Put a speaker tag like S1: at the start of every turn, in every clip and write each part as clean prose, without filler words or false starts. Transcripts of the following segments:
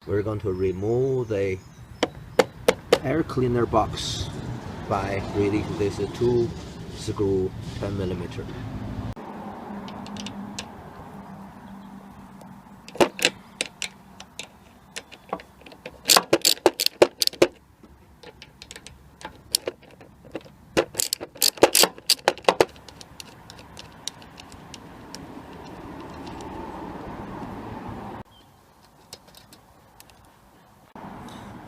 S1: we're going to remove the air cleaner box by releasing this 2 screw 10mm.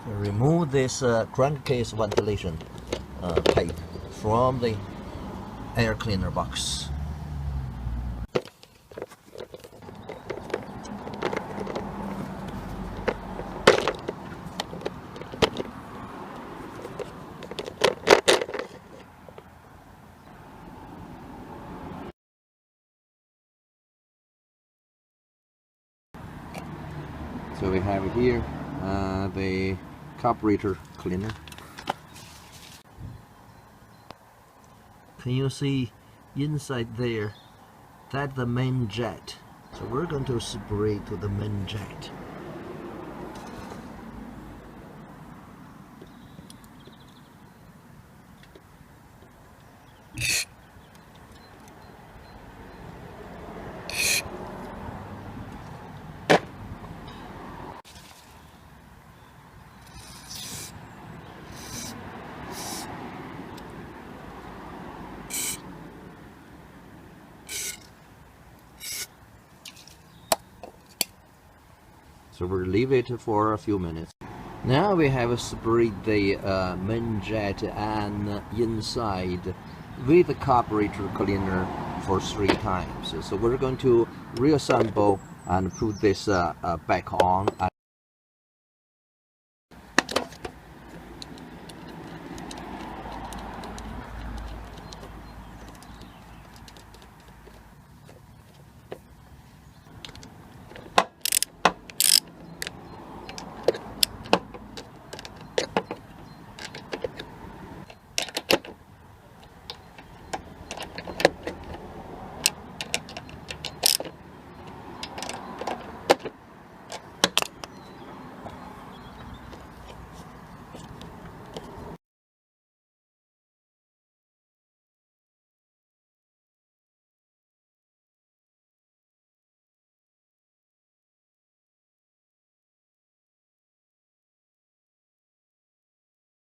S1: Remove this crankcase ventilation pipe from the air cleaner box. So we have here the carburetor cleaner. Can you see inside there? That's the main jet. So we're going to spray to the main jet. So we'll leave it for a few minutes. Now we have sprayed the main jet and inside with the carburetor cleaner for 3 times. So we're going to reassemble and put this back on and